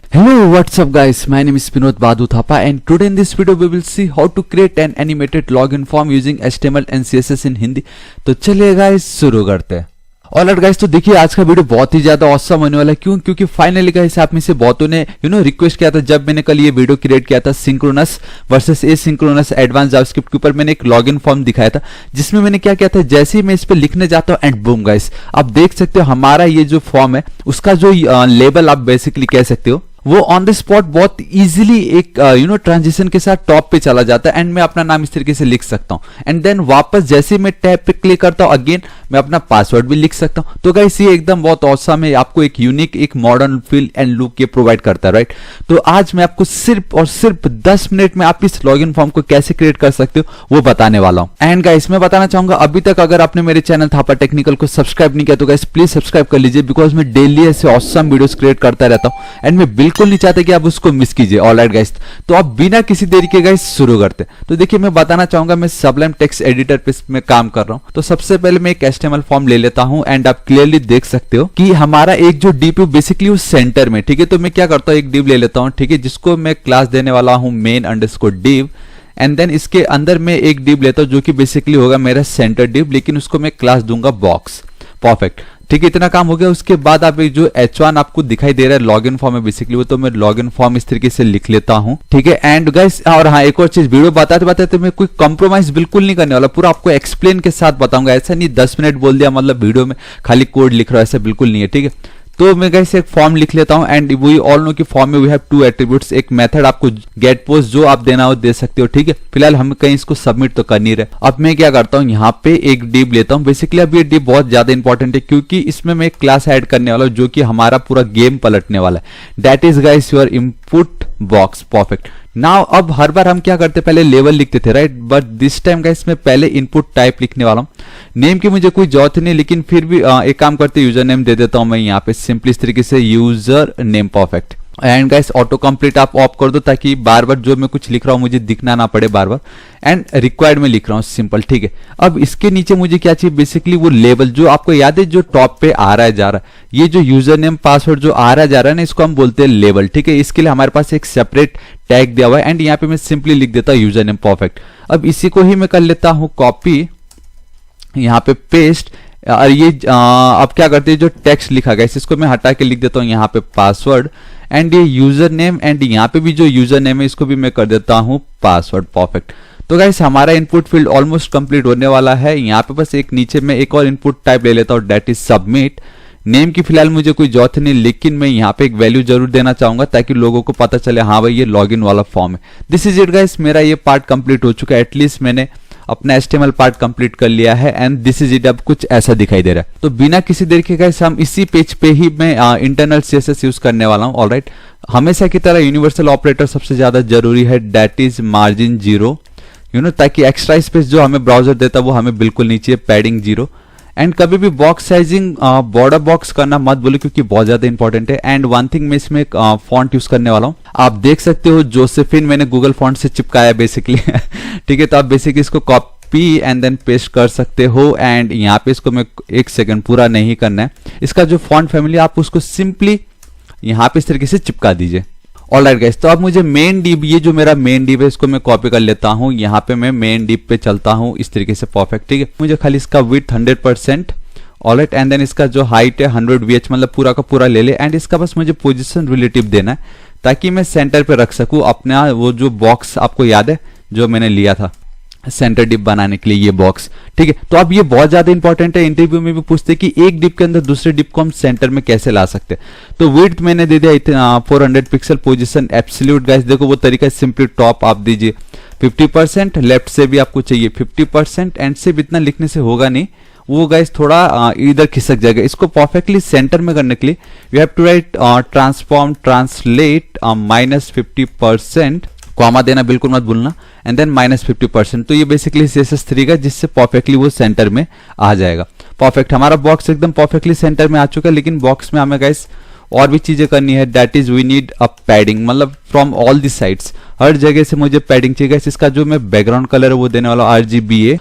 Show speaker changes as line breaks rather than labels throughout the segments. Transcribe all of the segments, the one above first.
Hello, what's up guys? My name is Vinod Badhu Thapa and today in this video we will see how to create an animated login form using HTML and CSS in Hindi. तो चलिए guys शुरू करते हैं। Alright guys, तो देखिए आज का video बहुत ही ज्यादा ऑसम होने वाला है। क्यों? क्योंकि फाइनली गाइस आप में से बहुतों ने रिक्वेस्ट किया था जब मैंने कल ये वीडियो क्रिएट किया था synchronous versus asynchronous advance JavaScript के ऊपर। मैंने एक लॉगिन फॉर्म दिखाया था जिसमें मैंने क्या किया था, जैसे ही मैं इस पर लिखने जाता हूँ एंड बूम गाइस आप देख सकते हो हमारा ये जो फॉर्म है उसका जो लेबल आप बेसिकली कह सकते हो वो ऑन द स्पॉट बहुत इजीली एक ट्रांजिशन के साथ टॉप पे चला जाता है एंड मैं अपना नाम इस तरीके से लिख सकता हूं एंड देन वापस जैसे मैं टैब पे क्लिक करता हूं अगेन मैं अपना पासवर्ड भी लिख सकता हूं। तो गाइस ये एकदम बहुत ऑसम है, आपको एक यूनिक एक मॉडर्न फील एंड लुक ये प्रोवाइड करता है, राइट। तो आज मैं आपको सिर्फ और सिर्फ 10 मिनट में आप इस लॉगिन फॉर्म को कैसे क्रिएट कर सकते हो वो बताने वाला हूं। एंड गाइस मैं बताना चाहूंगा अभी तक अगर आपने मेरे चैनल थापा टेक्निकल को सब्सक्राइब नहीं किया तो गाइस प्लीज सब्सक्राइब कर लीजिए, बिकॉज मैं डेली ऐसे ऑसम वीडियोस क्रिएट करता रहता हूं एंड मैं बिल्कुल नहीं चाहता कि आप उसको मिस कीजिए। ऑलराइट गाइस, तो आप बिना किसी देरी के गाइस शुरू करते हैं। तो देखिए मैं बताना चाहूंगा मैं सबलाइम टेक्स्ट एडिटर पे मैं काम कर रहा हूं। तो सबसे पहले मैं एक एचटीएमएल फॉर्म ले लेता हूं एंड आप क्लियरली देख सकते हो कि हमारा एक जो डिव बेसिकली उस सेंटर में, ठीक है। तो मैं क्या करता हूं, एक डिव ले लेता हूं, ठीक है, जिसको मैं क्लास देने वाला हूं main underscore div and then इसके अंदर मैं एक डिव लेता हूं जो कि बेसिकली होगा मेरा सेंटर डिव, लेकिन उसको मैं क्लास दूंगा बॉक्स। परफेक्ट, ठीक है, इतना काम हो गया। उसके बाद आप एक जो H1 आपको दिखाई दे रहा है लॉगिन फॉर्म है बेसिकली, वो तो मैं लॉगिन फॉर्म इस तरीके से लिख लेता हूं, ठीक है। एंड गाइस और हाँ एक और चीज, वीडियो बताते बताते मैं कोई कंप्रोमाइज बिल्कुल नहीं करने वाला, पूरा आपको एक्सप्लेन के साथ बताऊंगा। ऐसा नहीं 10 मिनट बोल दिया मतलब वीडियो में खाली कोड लिख रहा है, ऐसा बिल्कुल नहीं है, ठीक है। तो मैं गाइस एक फॉर्म लिख लेता हूं एंड वी ऑल नो कि फॉर्म में वी हैव 2 एट्रीब्यूट्स, एक मेथड आपको गेट पोस्ट जो आप देना हो दे सकते हो, ठीक है। फिलहाल हम कहीं इसको सबमिट तो कर नहीं रहे। अब मैं क्या करता हूं, यहाँ पे एक डिव लेता हूं। बेसिकली अब ये डिव बहुत ज्यादा इंपॉर्टेंट है क्योंकि इसमें मैं एक क्लास ऐड करने वाला हूं जो कि हमारा पूरा गेम पलटने वाला है। That is guys your input box. Perfect. Now अब हर बार हम क्या करते पहले लेवल लिखते थे, right, but this time guys मैं पहले इनपुट टाइप लिखने वाला हूं। नेम की मुझे कोई जरूरत नहीं, लेकिन फिर भी एक काम करते यूजर नेम दे देता हूं मैं यहाँ पे सिंपली इस तरीके से user name. Perfect. And guys auto complete आप ऑफ कर दो ताकि बार बार जो मैं कुछ लिख रहा हूं मुझे दिखना ना पड़े बार बार। एंड रिक्वायर्ड में लिख रहा हूं सिंपल, ठीक है। अब इसके नीचे मुझे क्या चाहिए, बेसिकली वो लेवल जो आपको याद है जो टॉप पे आ रहा है जा रहा है, ये जो यूजर नेम पासवर्ड जो आ रहा है जा रहा है ना, इसको हम बोलते हैं लेवल, ठीक है। इसके लिए हमारे पास एक सेपरेट टैग दिया हुआ है एंड यहाँ पे मैं सिंपली लिख देता हूं यूजर नेम। परफेक्ट। अब इसी को ही मैं कर लेता हूं कॉपी, यहाँ पे पेस्ट, और ये अब क्या करते हैं जो टेक्स्ट लिखा गया इसको मैं हटा के लिख देता हूं यहाँ पे पासवर्ड एंड ये यूजर नेम एंड यहाँ पे भी जो यूजर नेम है इसको भी मैं कर देता हूं पासवर्ड। परफेक्ट। तो गाइस हमारा इनपुट फील्ड ऑलमोस्ट कंप्लीट होने वाला है। यहाँ पे बस एक नीचे में एक और इनपुट टाइप ले लेता हूं, दैट इज सबमिट। नेम की फिलहाल मुझे कोई जरूरत नहीं, लेकिन मैं यहाँ पे एक वैल्यू जरूर देना चाहूंगा ताकि लोगों को पता चले हाँ भाई ये लॉगिन वाला फॉर्म है। दिस इज इट गाइस, मेरा ये पार्ट कंप्लीट हो चुका है, एटलीस्ट मैंने अपना HTML पार्ट कंप्लीट कर लिया है एंड दिस इज इट। अब कुछ ऐसा दिखाई दे रहा है। तो बिना किसी देर के गाइस हम इसी पेज पे ही मैं इंटरनल CSS यूज करने वाला हूं। ऑलराइट, हमेशा की तरह यूनिवर्सल ऑपरेटर सबसे ज्यादा जरूरी है, दैट इज मार्जिन 0, ताकि एक्स्ट्रा स्पेस जो हमें ब्राउजर देता है वो हमें बिल्कुल नहीं चाहिए, पैडिंग 0। एंड कभी भी बॉक्स साइजिंग बॉर्डर बॉक्स करना मत बोलो क्योंकि बहुत ज्यादा इंपॉर्टेंट है। एंड वन थिंग मैं इसमें एक फॉन्ट यूज करने वाला हूं, आप देख सकते हो जोसेफिन मैंने गूगल फॉन्ट से चिपकाया बेसिकली ठीक है। तो आप बेसिकली इसको कॉपी एंड देन पेस्ट कर सकते हो एंड यहाँ पे इसको मैं एक सेकंड पूरा नहीं करना है, इसका जो फॉन्ट फैमिली आप उसको सिंपली यहाँ पे इस तरीके से चिपका दीजिए। ऑलराइट गाइस, तो अब मुझे मेन डिव, ये जो मेरा मेन डिव है इसको मैं कॉपी कर लेता हूं, यहाँ पे मैं मेन डिव पे चलता हूं इस तरीके से। परफेक्ट, ठीक है। मुझे खाली इसका विड्थ 100%, ऑलराइट, एंड देन इसका जो हाइट है 100 VH मतलब पूरा का पूरा ले ले एंड इसका बस मुझे पोजीशन रिलेटिव देना है ताकि मैं सेंटर पे रख सकूं अपना वो जो बॉक्स, आपको याद है जो मैंने लिया था सेंटर डिप बनाने के लिए ये बॉक्स, ठीक है। तो अब ये बहुत ज्यादा इंपॉर्टेंट है, इंटरव्यू में भी पूछते हैं कि एक डिप के अंदर दूसरे डिप को हम सेंटर में कैसे ला सकते हैं। तो विड्थ मैंने दे दिया इतना 400 पिक्सल, पोजीशन एब्सोल्यूट गाइस देखो वो तरीका सिंपली टॉप आप दीजिए 50%, लेफ्ट से भी आपको चाहिए 50% एंड से भी इतना लिखने से होगा नहीं, वो गाइस थोड़ा इधर खिसक जाएगा। इसको परफेक्टली सेंटर में करने के लिए we have to write transform translate -50%, comma देना बिल्कुल मत भूलना, एंड देन -50%। तो ये बेसिकली CSS3 का जिससे परफेक्टली वो सेंटर में आ जाएगा। परफेक्ट, हमारा बॉक्स एकदम परफेक्टली सेंटर में आ चुका है, लेकिन बॉक्स में हमें गाइस और भी चीजें करनी है, that is we need a padding, मतलब फ्रॉम ऑल दी साइड्स, हर जगह से मुझे पैडिंग चाहिए। इसका जो मैं बैकग्राउंड कलर है वो देने वाला हूँ RGBA,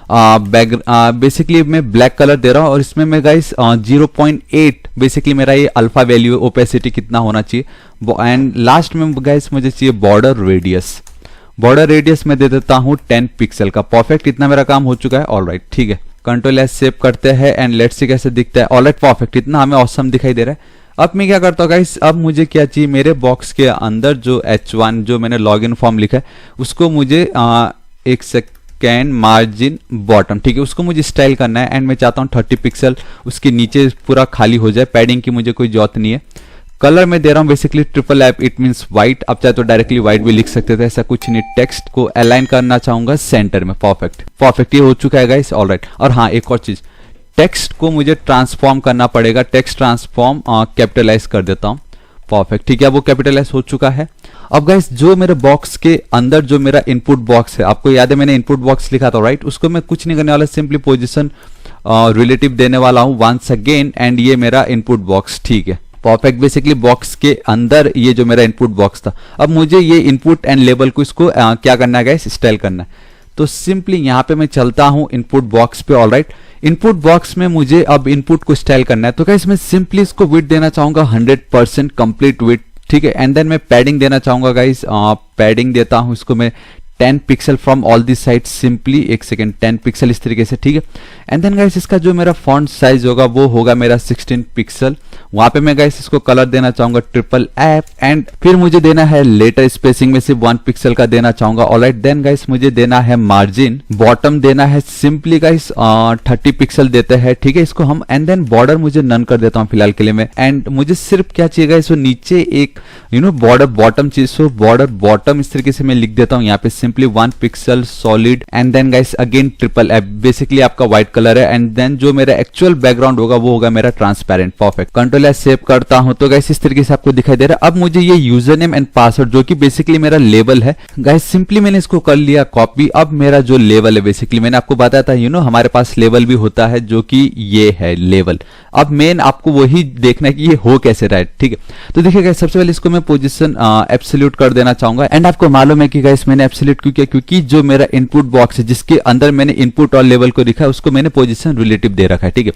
बेसिकली मैं ब्लैक कलर दे रहा हूँ और इसमें मैं गाइस 0.8 बेसिकली मेरा ये अल्फा वैल्यू, ओपेसिटी कितना होना चाहिए। एंड लास्ट में गाइस मुझे चाहिए बॉर्डर रेडियस, बॉर्डर रेडियस में दे देता हूँ 10 पिक्सल का। परफेक्ट, इतना मेरा काम हो चुका है। ऑलराइट, ठीक है, Ctrl+S सेव करते हैं एंड लेट्स सी कैसे दिखता है। ऑलराइट, परफेक्ट, इतना हमें ऑसम दिखाई दे रहा है। अब मैं क्या करता हूँ गाइस, अब मुझे क्या चाहिए, मेरे बॉक्स के अंदर जो H1 जो मैंने लॉगिन फॉर्म लिखा है उसको मुझे एक सेकेंड मार्जिन बॉटम, ठीक है, उसको मुझे स्टाइल करना है एंड मैं चाहता हूँ 30 पिक्सल उसके नीचे पूरा खाली हो जाए, पैडिंग की मुझे कोई जरूरत नहीं है। कलर में दे रहा हूं basically triple F, it means white, आप चाहे तो डायरेक्टली व्हाइट भी लिख सकते थे, ऐसा कुछ नहीं। टेक्स्ट को अलाइन करना चाहूंगा सेंटर में। परफेक्ट, परफेक्ट, ये हो चुका है गाइस। ऑलराइट, और हाँ एक और चीज, टेक्स्ट को मुझे ट्रांसफॉर्म करना पड़ेगा, टेक्स्ट ट्रांसफॉर्म कैपिटलाइज कर देता हूं। परफेक्ट, ठीक है, अब वो कैपिटलाइज हो चुका है। अब गाइस जो मेरे बॉक्स के अंदर जो मेरा इनपुट बॉक्स है, आपको याद है मैंने इनपुट बॉक्स लिखा था राइट, उसको मैं कुछ नहीं करने वाला, सिंपली पोजीशन रिलेटिव देने वाला हूं वंस अगेन, एंड ये मेरा इनपुट बॉक्स, ठीक है। परफेक्ट, बेसिकली बॉक्स के अंदर ये जो मेरा इनपुट बॉक्स था, अब मुझे ये इनपुट एंड लेबल को इसको क्या करना है गाइस, स्टाइल करना है। तो सिंपली यहां पे मैं चलता हूं इनपुट बॉक्स पे। ऑलराइट, इनपुट बॉक्स में मुझे अब इनपुट को स्टाइल करना है, तो गाइस मैं सिंपली इसको विड्थ देना चाहूंगा 100% कंप्लीट विड्थ, ठीक है। एंड देन मैं पैडिंग देना चाहूंगा गाइस, पैडिंग देता हूं इसको मैं 10 pixel from all the side, simply एक सेकेंड 10 पिक्सल इस तरीके से, ठीक है। एंड देन गाइस इसका जो मेरा फॉन्ट साइज होगा वो होगा मेरा 16 पिक्सल। वहां पे मैं गाइस इसको कलर देना चाहूंगा ट्रिपल एफ, एंड फिर मुझे देना है लेटर स्पेसिंग में सिर्फ 1 पिक्सल का देना चाहूंगा। ऑलराइट, देन गाइस मुझे देना है मार्जिन, बॉटम देना है सिंपली गाइस 30 पिक्सल देते हैं, ठीक है, इसको हम। एंड देन बॉर्डर मुझे नन कर देता हूं फिलहाल के लिए मैं, एंड मुझे सिर्फ क्या चाहिए गाइस, वो नीचे एक बॉर्डर बॉटम चाहिए, सो बॉर्डर बॉटम इस तरीके से मैं लिख देता हूं यहाँ पे, simply 1 pixel solid, and then guys again triple F, basically आपका व्हाइट कलर है, एंड देन जो मेरा एक्चुअल बैकग्राउंड होगा वो होगा मेरा ट्रांसपेरेंट। परफेक्ट, Ctrl+S सेव करता हूं, तो गाइस इस तरीके से आपको दिखाई दे रहा है। अब मुझे ये यूजर नेम एंड पासवर्ड जो कि बेसिकली मेरा लेवल है गाइस, सिंपली मैंने इसको कर लिया कॉपी। अब मेरा जो लेवल है, बेसिकली मैंने आपको बताया था हमारे पास लेवल भी होता है जो कि ये है लेवल। अब मेन आपको वही देखना है कि ये हो कैसे रहा है, ठीक है। तो देखिए गाइस सबसे पहले इसको मैं पोजीशन एब्सोल्यूट कर देना चाहूंगा, एंड आपको मालूम है कि गाइस मैंने एब्सोल्यूट क्यों किया, क्योंकि जो मेरा इनपुट बॉक्स है जिसके अंदर मैंने इनपुट और लेवल को लिखा है उसको मैंने पोजीशन रिलेटिव दे रखा है, ठीक है।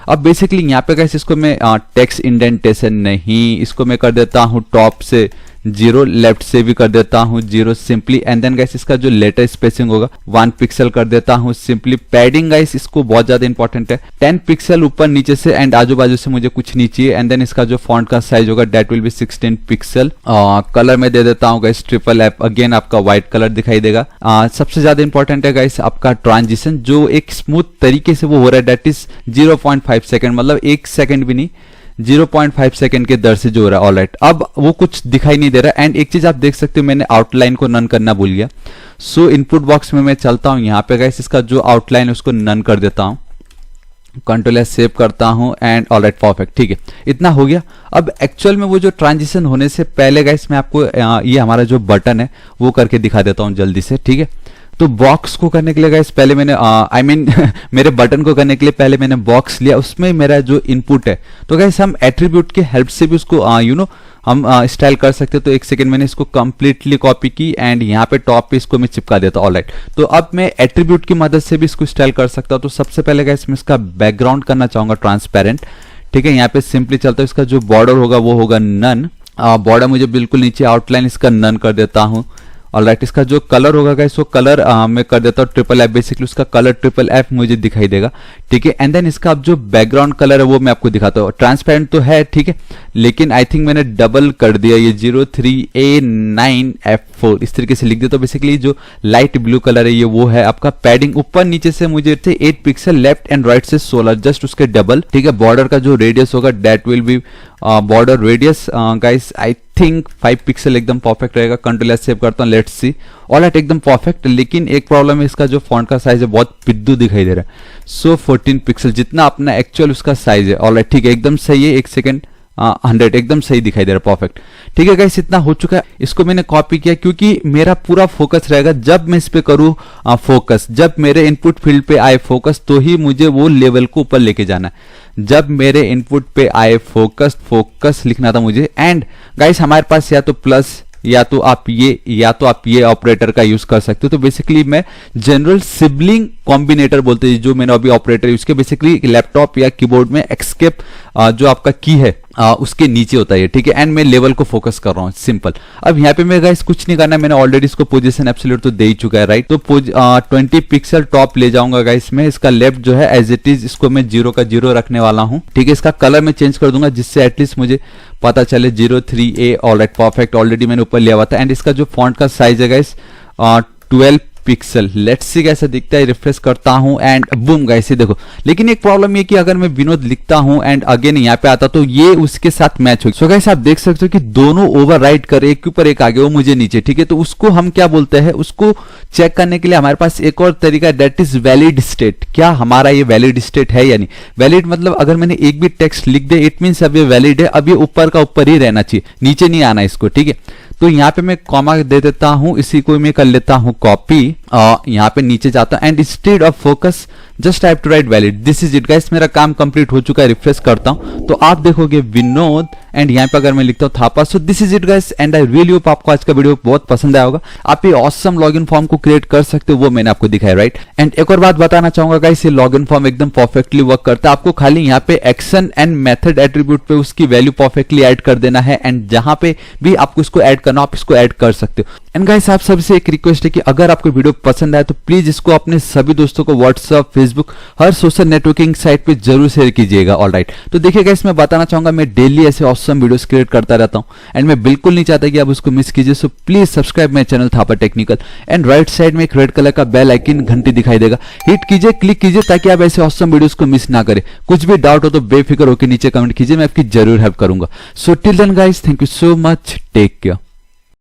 अब बेसिकली यहाँ पे गाइस इसको मैं टेक्स्ट इंडेंटेशन नहीं, इसको मैं कर देता हूँ टॉप से 0, लेफ्ट से भी कर देता हूं 0 सिंपली, एंड देन गाइस इसका जो लेटर स्पेसिंग होगा 1 पिक्सल कर देता हूं सिंपली। पैडिंग गाइस इसको बहुत ज्यादा इंपॉर्टेंट है, 10 पिक्सल ऊपर नीचे से एंड आजू बाजू से मुझे कुछ नहीं चाहिए। एंड देन इसका जो फॉन्ट का साइज होगा that will be 16 pixel. Colour में दे देता हूं गाइस ट्रिपल एफ, अगेन आपका व्हाइट कलर दिखाई देगा। सबसे ज्यादा इंपॉर्टेंट है गाइस आपका ट्रांजिशन, जो एक स्मूथ तरीके से वो हो रहा है, दैट इज 0.5 सेकेंड, मतलब 1 सेकेंड भी नहीं, 0.5 सेकेंड के दर से जो हो रहा है। ऑलराइट, अब वो कुछ दिखाई नहीं दे रहा। एंड एक चीज आप देख सकते हो, मैंने आउटलाइन को नन करना भूल गया। सो इनपुट बॉक्स में मैं चलता हूं, यहाँ पे गाइस इसका जो आउटलाइन है उसको नन कर देता हूं, Ctrl+S सेव करता हूं, एंड ऑलराइट परफेक्ट, ठीक है, इतना हो गया। अब एक्चुअल में वो जो ट्रांजिशन होने से पहले गाइस मैं आपको ये हमारा जो बटन है वो करके दिखा देता हूं जल्दी से, ठीक है। तो बॉक्स को करने के लिए गाइस पहले मैंने मेरे बटन को करने के लिए पहले मैंने बॉक्स लिया, उसमें मेरा जो इनपुट है, तो गाइस हम एट्रीब्यूट के हेल्प से भी उसको हम स्टाइल कर सकते हैं। तो एक सेकंड मैंने इसको कंप्लीटली कॉपी की एंड यहाँ पे टॉप पे इसको मैं चिपका देता हूँ। ऑलराइट, तो अब मैं एट्रीब्यूट की मदद से भी इसको स्टाइल कर सकता हूँ। तो सबसे पहले गाइस मैं इसका बैकग्राउंड करना चाहूंगा ट्रांसपेरेंट, ठीक है। यहाँ पे सिंपली चलता है, इसका जो बॉर्डर होगा वो होगा नन, बॉर्डर मुझे बिल्कुल नीचे, आउटलाइन इसका नन कर देता हूँ। ऑलराइट, इसका जो कलर होगा गाइस वो कलर मैं कर देता हूँ ट्रिपल एफ, बेसिकली उसका कलर ट्रिपल एफ मुझे दिखाई देगा, ठीक है। एंड देन इसका अब जो बैकग्राउंड कलर है वो मैं आपको दिखाता हूँ। ट्रांसपेरेंट तो है, ठीक है, लेकिन आई थिंक मैंने डबल कर दिया, ये 03A9F4 इस तरीके से लिख दिया। तो बेसिकली जो लाइट ब्लू कलर है ये वो है आपका। पैडिंग ऊपर नीचे से मुझे थे 8 पिक्सल, लेफ्ट एंड राइट से 16, जस्ट उसके डबल, ठीक है। बॉर्डर का जो रेडियस होगा that will be border radius guys I think 5 pixel, एकदम परफेक्ट रहेगा। Ctrl+S सेव करता हूँ, लेट्स सी। ऑलराइट, एकदम परफेक्ट, लेकिन एक प्रॉब्लम है, इसका जो फॉन्ट का साइज है बहुत पिद्दू दिखाई दे रहा है। सो 14 पिक्सल जितना अपना एक्चुअल उसका साइज है। ऑलराइट, ठीक है, एकदम सही है। एक सेकेंड 100 एकदम सही दिखाई दे रहा है, परफेक्ट। ठीक है गाइस, इतना हो चुका है। इसको मैंने कॉपी किया क्योंकि मेरा पूरा फोकस रहेगा जब मैं इस पे करूँ फोकस, जब मेरे इनपुट फील्ड पे आए फोकस तो ही मुझे वो लेवल को ऊपर लेके जाना है। जब मेरे इनपुट पे आए फोकस लिखना था मुझे। एंड गाइस हमारे पास या तो प्लस या तो आप ये ऑपरेटर का यूज कर सकते हो। तो बेसिकली मैं जनरल सिबलिंग कॉम्बिनेटर बोलते हैं, जो मैंने अभी ऑपरेटर यूज किया। बेसिकली लैपटॉप या कीबोर्ड में एस्केप जो आपका की है उसके नीचे होता है, ठीक है। एंड मैं लेवल को फोकस कर रहा हूँ, सिंपल। अब यहाँ पे मैं गाइस कुछ नहीं करना है, मैंने ऑलरेडी इसको पोजीशन एब्सोल्यूट तो दे ही चुका है, राइट। तो 20 पिक्सल टॉप ले जाऊंगा गाइस मैं। इसका लेफ्ट जो है एज इट इज इसको मैं 0 का 0 रखने वाला हूँ, ठीक है। इसका कलर मैं चेंज कर दूंगा जिससे एटलीस्ट मुझे पता चले 03A। ऑलराइट, परफेक्ट, ऑलरेडी मैंने ऊपर लिया हुआ था। एंड इसका जो फॉन्ट का साइज है गाइस 12 पिक्सल। लेट्स सी कैसा दिखता है, रिफ्रेश करता हूं एंड बूम गाइस, ये देखो। लेकिन एक प्रॉब्लम ये कि अगर मैं विनोद लिखता हूं एंड अगेन यहाँ पे आता तो ये उसके साथ मैच होगी। सो गाइस आप देख सकते हो कि दोनों ओवरराइट करे, एक के ऊपर एक आगे, वो मुझे नीचे, ठीक है। तो उसको हम क्या बोलते हैं, उसको चेक करने के लिए हमारे पास एक और तरीका, दैट इज वैलिड स्टेट। क्या हमारा ये वैलिड स्टेट है या नहीं। वैलिड मतलब अगर मैंने एक भी टेक्स्ट लिख दे इट मीन्स अब ये वैलिड है, अब ये ऊपर का ऊपर ही रहना चाहिए, नीचे नहीं आना इसको, ठीक है। तो यहाँ पे मैं कॉमा दे देता हूं, इसी को मैं कर लेता हूं कॉपी, यहाँ पे नीचे जाता हूं and instead of focus just have to write valid. This is it guys, मेरा काम कंप्लीट हो चुका है। रिफ्रेश करता हूं तो आप देखोगे विनोद एंड यहाँ पे अगर मैं लिखता हूं Thapa. So this is it guys and I really hope आपको आज का वीडियो बहुत पसंद आया होगा। आप ये ऑसम लॉगिन फॉर्म को क्रिएट कर सकते हो, वो मैंने आपको दिखाया, राइट। एंड एक और बात बताना चाहूंगा गाइस, ये लॉगिन फॉर्म एकदम परफेक्टली वर्क करता है। आपको खाली यहाँ पे एक्शन एंड मेथड एट्रीब्यूट पे उसकी वैल्यू परफेक्टली ऐड कर देना है एंड जहां पे भी आपको इसको ऐड करना आप इसको ऐड कर सकते हो। एंड गाइस आप सबसे एक रिक्वेस्ट है कि अगर आपको वीडियो पसंद आए तो प्लीज इसको अपने सभी दोस्तों को व्हाट्सएप, फेसबुक, हर सोशल नेटवर्किंग साइट पे जरूर शेयर कीजिएगा, ऑलराइट। तो देखिए गाइस मैं बताना चाहूंगा, मैं डेली ऐसे ऑसम वीडियोस क्रिएट करता रहता हूं एंड मैं बिल्कुल नहीं चाहता कि आप उसको मिस कीजिए। So please subscribe my channel Thapa technical and right side में एक रेड कलर का बेल आइकन घंटी दिखाई देगा, हिट कीजिए, क्लिक कीजिए ताकि आप ऐसे ऑसम वीडियोस को मिस ना करें। कुछ भी डाउट हो तो बेफिक्र होकर नीचे कमेंट कीजिए, मैं आपकी जरूर हेल्प करूंगा। So till then guys, thank you so much, take care.